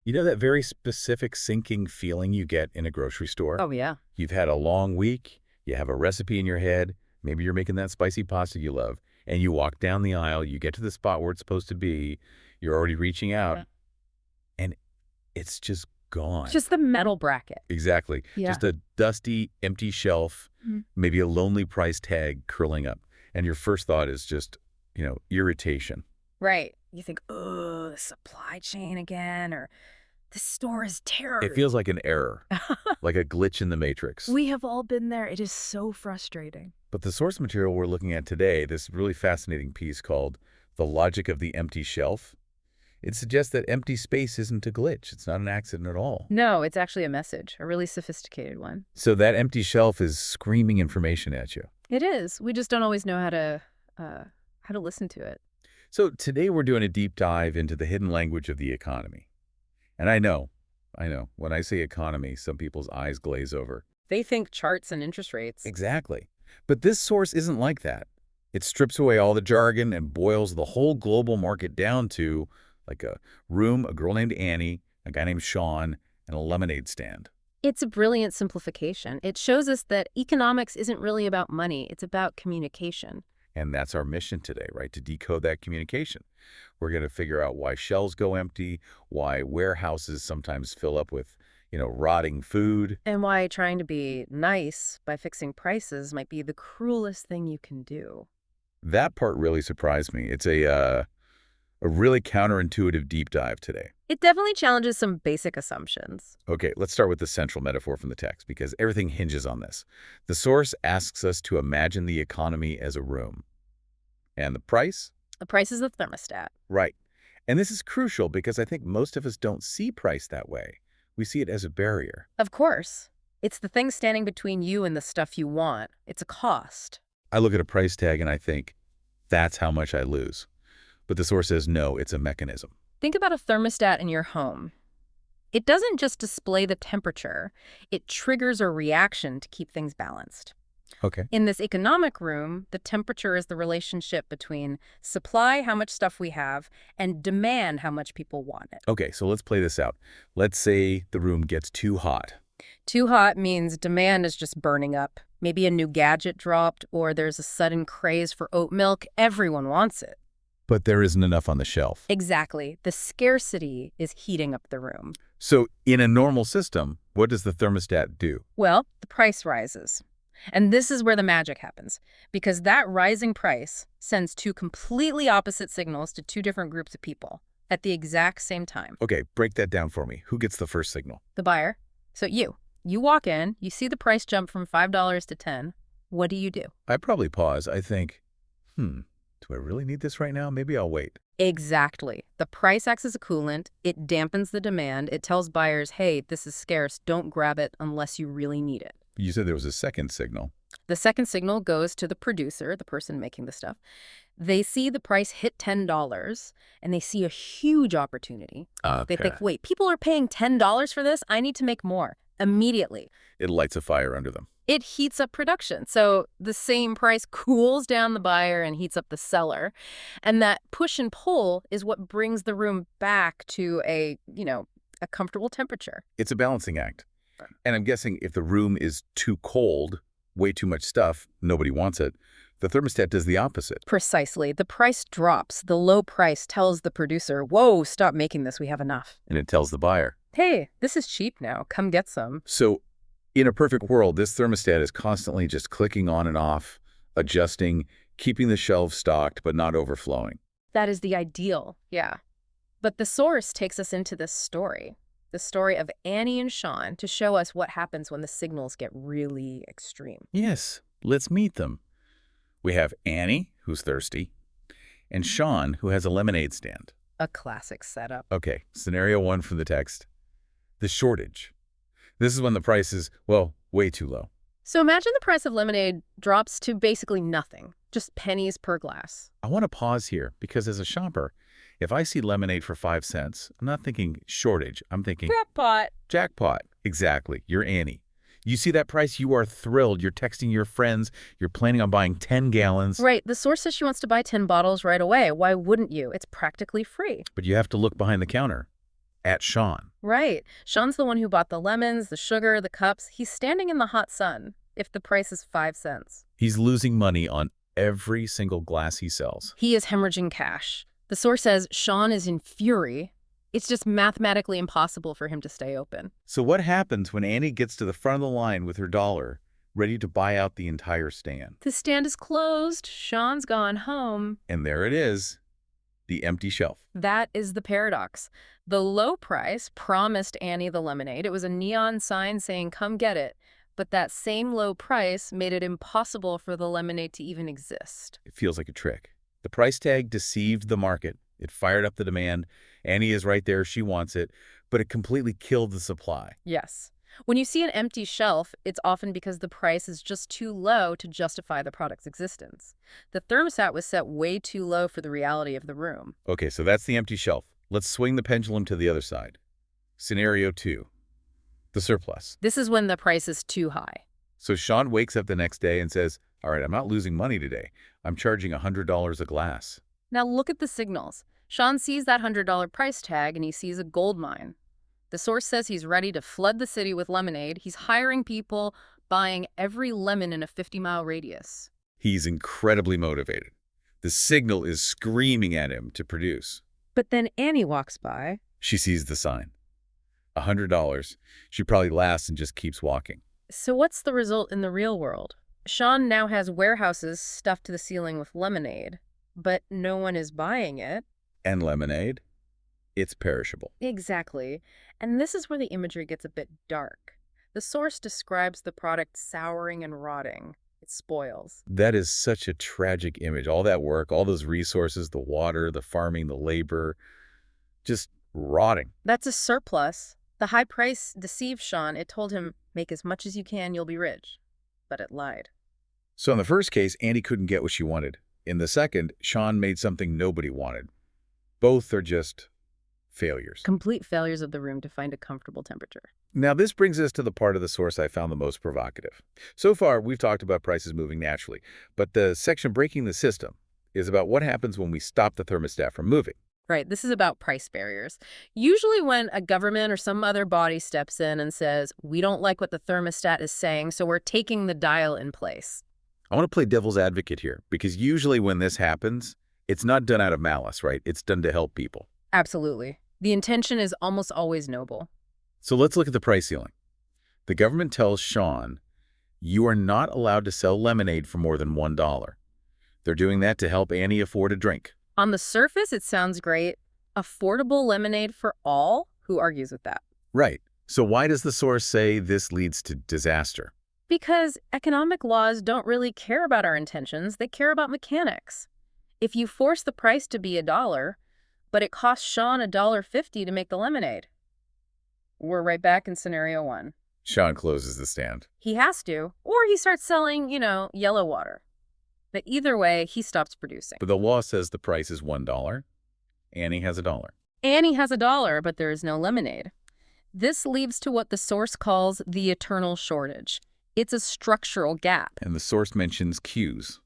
You know that very specific sinking feeling you get in a grocery store? Oh, yeah. You've had a long week, you have a recipe in your head, maybe you're making that spicy pasta you love, and you walk down the aisle, you get to the spot where it's supposed to be, you're already reaching out, Yeah. and it's just It's gone. just the metal bracket. Exactly. Yeah. Just a dusty, empty shelf, Mhm. maybe a lonely price tag curling up. And your first thought is just, irritation. Right. You think, oh, the supply chain again, or this store is It terrible. feels like an error, like a glitch in the matrix. We have all been there. It is so frustrating. But the source material we're looking at today, this really fascinating piece called The Logic of the Empty Shelf, it suggests that empty space isn't a glitch. It's not an accident at all. No, it's actually a message, a really sophisticated one. So that empty shelf is screaming information at you. It is. We just don't always know how to listen to it. So today we're doing a deep dive into the hidden language of the economy. And I know, when I say economy, some people's eyes glaze over. They think charts and interest rates. Exactly. But this source isn't like that. It strips away all the jargon and boils the whole global market down to like a room, a girl named Annie, a guy named Sean, and a lemonade stand. It's a brilliant simplification. It shows us that economics isn't really about money. It's about communication. And that's our mission today, right? To decode that communication. We're going to figure out why shelves go empty, why warehouses sometimes fill up with, rotting food. And why trying to be nice by fixing prices might be the cruelest thing you can do. That part really surprised me. It's a really counterintuitive deep dive today. It definitely challenges some basic assumptions. Okay, let's start with the central metaphor from the text because everything hinges on this. The source asks us to imagine the economy as a room. And the price? The price is the thermostat. Right. And this is crucial because I think most of us don't see price that way. We see it as a barrier. Of course. It's the thing standing between you and the stuff you want. It's a cost. I look at a price tag and I think, that's how much I lose. But the source says, no, it's a mechanism. Think about a thermostat in your home. It doesn't just display the temperature. It triggers a reaction to keep things balanced. Okay. In this economic room, the temperature is the relationship between supply, how much stuff we have, and demand, how much people want it. Okay, so let's play this out. Let's say the room gets too hot. Too hot means demand is just burning up. Maybe a new gadget dropped, or there's a sudden craze for oat milk. Everyone wants it. But there isn't enough on the shelf. Exactly. The scarcity is heating up the room. So in a normal system, what does the thermostat do? Well, the price rises. And this is where the magic happens, because that rising price sends two completely opposite signals to two different groups of people at the exact same time. Okay, break that down for me. Who gets the first signal? The buyer. So you walk in, you see the price jump from $5 to $10. What do? I probably pause. I think, do I really need this right now? Maybe I'll wait. Exactly. The price acts as a coolant. It dampens the demand. It tells buyers, hey, this is scarce. Don't grab it unless you really need it. You said there was a second signal. The second signal goes to the producer, the person making the stuff. They see the price hit $10, and they see a huge opportunity. They think, wait, people are paying $10 for this? I need to make more. Immediately. It lights a fire under them. It heats up production. So the same price cools down the buyer and heats up the seller. And that push and pull is what brings the room back to a comfortable temperature. It's a balancing act. And I'm guessing if the room is too cold, way too much stuff, nobody wants it, the thermostat does the opposite. Precisely. The price drops. The low price tells the producer, whoa, stop making this. We have enough. And it tells the buyer, Hey, this is cheap now. Come get some. So in a perfect world, this thermostat is constantly just clicking on and off, adjusting, keeping the shelves stocked, but not overflowing. That is the ideal. Yeah. But the source takes us into this story. The story of Annie and Sean to show us what happens when the signals get really extreme. Yes, let's meet them. We have Annie, who's thirsty, and Sean, who has a lemonade stand. A classic setup. Okay, scenario one from the text. The shortage. This is when the price is, well, way too low. So imagine the price of lemonade drops to basically nothing, just pennies per glass. I want to pause here because as a shopper, if I see lemonade for 5 cents, I'm not thinking shortage. I'm thinking Jackpot. jackpot. Exactly. You're Annie. You see that price, you are thrilled. You're texting your friends. You're planning on buying 10 gallons. Right. The source says she wants to buy 10 bottles right away. Why wouldn't you? It's practically free. But you have to look behind the counter. at Sean. Right. Sean's the one who bought the lemons, the sugar, the cups. He's standing in the hot sun if the price is 5 cents. He's losing money on every single glass he sells. He is hemorrhaging cash. The source says Sean is in fury. It's just mathematically impossible for him to stay open. So what happens when Annie gets to the front of the line with her dollar, ready to buy out the entire stand? The stand is closed. Sean's gone home. And there it is, the empty shelf. That is the paradox. The low price promised Annie the lemonade. It was a neon sign saying, "Come get it." But that same low price made it impossible for the lemonade to even exist. It feels like a trick. The price tag deceived the market. It fired up the demand. Annie is right there. She wants it. But it completely killed the supply. Yes. When you see an empty shelf, it's often because the price is just too low to justify the product's existence. The thermostat was set way too low for the reality of the room. Okay, so that's the empty shelf. Let's swing the pendulum to the other side. Scenario 2, the surplus. This is when the price is too high. So Sean wakes up the next day and says, all right, I'm not losing money today. I'm charging $100 a glass. Now look at the signals. Sean sees that $100 price tag and he sees a gold mine. The source says he's ready to flood the city with lemonade. He's hiring people, buying every lemon in a 50-mile radius. He's incredibly motivated. The signal is screaming at him to produce. But then Annie walks by. She sees the sign. $100. She probably laughs and just keeps walking. So what's the result in the real world? Sean now has warehouses stuffed to the ceiling with lemonade, but no one is buying it. And lemonade? It's perishable. Exactly. And this is where the imagery gets a bit dark. The source describes the product souring and rotting. It spoils. That is such a tragic image. All that work, all those resources, the water, the farming, the labor, just rotting. That's a surplus. The high price deceived Sean. It told him, make as much as you can, you'll be rich. But it lied. So in the first case, Annie couldn't get what she wanted. In the second, Sean made something nobody wanted. Both are just failures. Complete failures of the room to find a comfortable temperature. Now, this brings us to the part of the source I found the most provocative. So far, we've talked about prices moving naturally, but the section breaking the system is about what happens when we stop the thermostat from moving. Right, this is about price barriers. Usually when a government or some other body steps in and says, we don't like what the thermostat is saying, so we're taking the dial in place. I want to play devil's advocate here, because usually when this happens, it's not done out of malice, right? It's done to help people. Absolutely. The intention is almost always noble. So let's look at the price ceiling. The government tells Sean, you are not allowed to sell lemonade for more than $1. They're doing that to help Annie afford a drink. On the surface, it sounds great. Affordable lemonade for all? Who argues with that? Right. So why does the source say this leads to disaster? Because economic laws don't really care about our intentions. They care about mechanics. If you force the price to be $1, but it costs Sean $1.50 to make the lemonade, we're right back in scenario 1. Sean closes the stand. He has to, or he starts selling, yellow water. But either way, he stops producing. But the law says the price is $1. Annie has $1. Annie has $1, but there is no lemonade. This leads to what the source calls the eternal shortage. It's a structural gap. And the source mentions queues,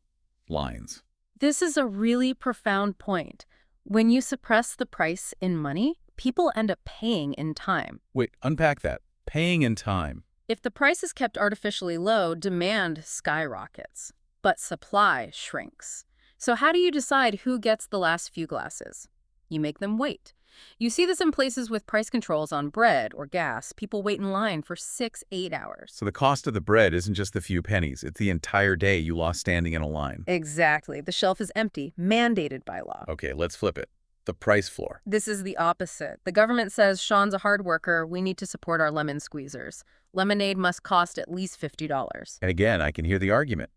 lines. This is a really profound point. When you suppress the price in money, people end up paying in time. Wait, unpack that. Paying in time. If the price is kept artificially low, demand skyrockets, but supply shrinks. So how do you decide who gets the last few glasses? You make them wait. You see this in places with price controls on bread or gas. People wait in line for 6-8 hours. So the cost of the bread isn't just the few pennies. It's the entire day you lost standing in a line. Exactly. The shelf is empty, mandated by law. Okay, let's flip it. The price floor. This is the opposite. The government says, Sean's a hard worker. We need to support our lemon squeezers. Lemonade must cost at least $50. And again, I can hear the argument.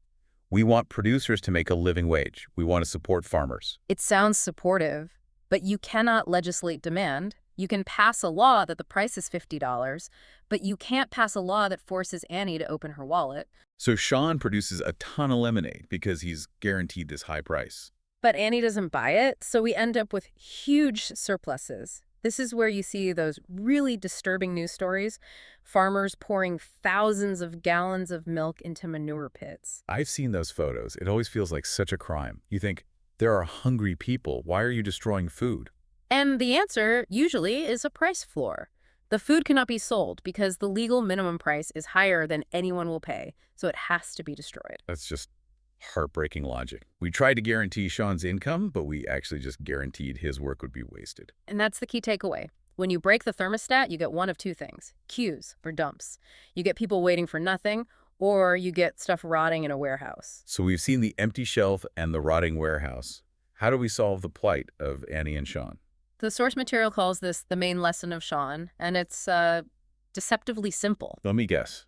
We want producers to make a living wage. We want to support farmers. It sounds supportive, but you cannot legislate demand. You can pass a law that the price is $50, but you can't pass a law that forces Annie to open her wallet. So Sean produces a ton of lemonade because he's guaranteed this high price. But Annie doesn't buy it, so we end up with huge surpluses. This is where you see those really disturbing news stories. Farmers pouring thousands of gallons of milk into manure pits. I've seen those photos. It always feels like such a crime. You think, there are hungry people. Why are you destroying food? And the answer, usually, is a price floor. The food cannot be sold because the legal minimum price is higher than anyone will pay, so it has to be destroyed. That's just heartbreaking logic. We tried to guarantee Sean's income, but we actually just guaranteed his work would be wasted. And that's the key takeaway. When you break the thermostat, you get one of two things: queues or dumps. You get people waiting for nothing, or you get stuff rotting in a warehouse. So we've seen the empty shelf and the rotting warehouse. How do we solve the plight of Annie and Sean? The source material calls this the main lesson of Sean, and it's deceptively simple. Let me guess.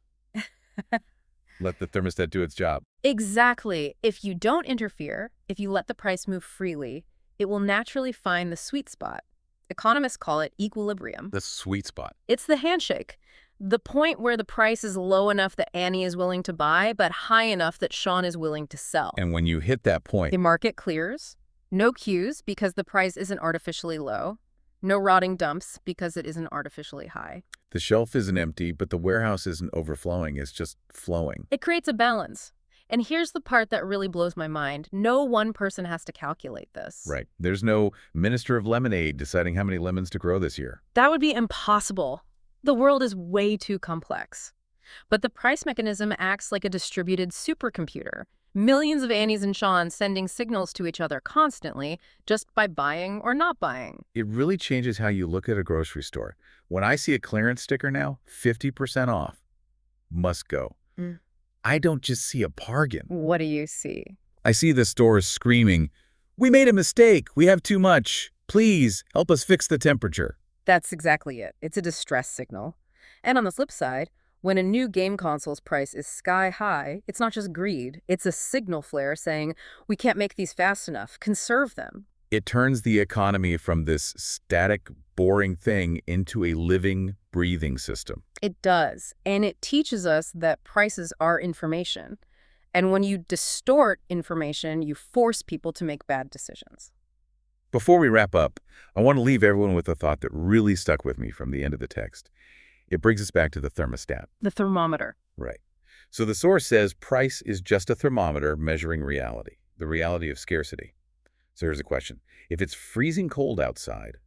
Let the thermostat do its job. Exactly. If you don't interfere, if you let the price move freely, it will naturally find the sweet spot. Economists call it equilibrium. The sweet spot. It's the handshake. The point where the price is low enough that Annie is willing to buy, but high enough that Sean is willing to sell. And when you hit that point, The market clears. No queues because the price isn't artificially low. No rotting dumps because it isn't artificially high. the shelf isn't empty, but the warehouse isn't overflowing. It's just flowing. It creates a balance. And here's the part that really blows my mind. No one person has to calculate this. Right. There's no minister of lemonade deciding how many lemons to grow this year. That would be impossible. The world is way too complex. But the price mechanism acts like a distributed supercomputer. Millions of Annies and Seans sending signals to each other constantly just by buying or not buying. It really changes how you look at a grocery store. When I see a clearance sticker now, 50% off, must go. Mm. I don't just see a bargain. What do you see? I see the stores screaming, "We made a mistake. We have too much. Please help us fix the temperature." That's exactly it. It's a distress signal. And on the flip side, when a new game console's price is sky high, it's not just greed. It's a signal flare saying, we can't make these fast enough. Conserve them. It turns the economy from this static, boring thing into a living, breathing system. It does. And it teaches us that prices are information. And when you distort information, you force people to make bad decisions. Before we wrap up, I want to leave everyone with a thought that really stuck with me from the end of the text. It brings us back to the thermostat. The thermometer. Right. So the source says price is just a thermometer measuring reality, the reality of scarcity. So here's a question. If it's freezing cold outside,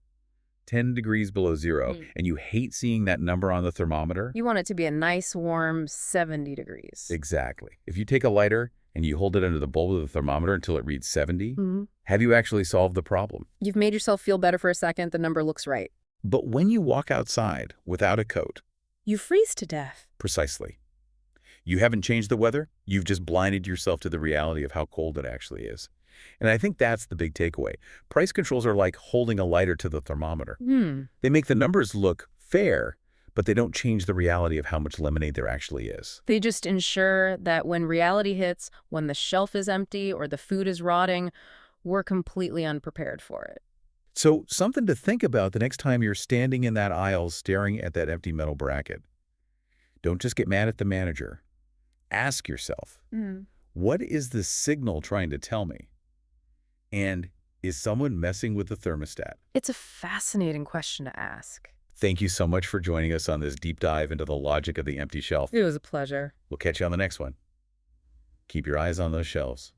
10 degrees below zero, and you hate seeing that number on the thermometer? You want it to be a nice, warm 70 degrees. Exactly. If you take a lighter and you hold it under the bulb of the thermometer until it reads 70, have you actually solved the problem? You've made yourself feel better for a second. The number looks right. But when you walk outside without a coat, You freeze to death. precisely, you haven't changed the weather, you've just blinded yourself to the reality of how cold it actually is. And I think that's the big takeaway. Price controls are like holding a lighter to the thermometer. They make the numbers look fair, but they don't change the reality of how much lemonade there actually is. They just ensure that when reality hits, when the shelf is empty or the food is rotting, we're completely unprepared for it. So something to think about the next time you're standing in that aisle staring at that empty metal bracket. Don't just get mad at the manager. Ask yourself, what is the signal trying to tell me? And is someone messing with the thermostat? It's a fascinating question to ask. Thank you so much for joining us on this deep dive into the logic of the empty shelf. It was a pleasure. We'll catch you on the next one. Keep your eyes on those shelves.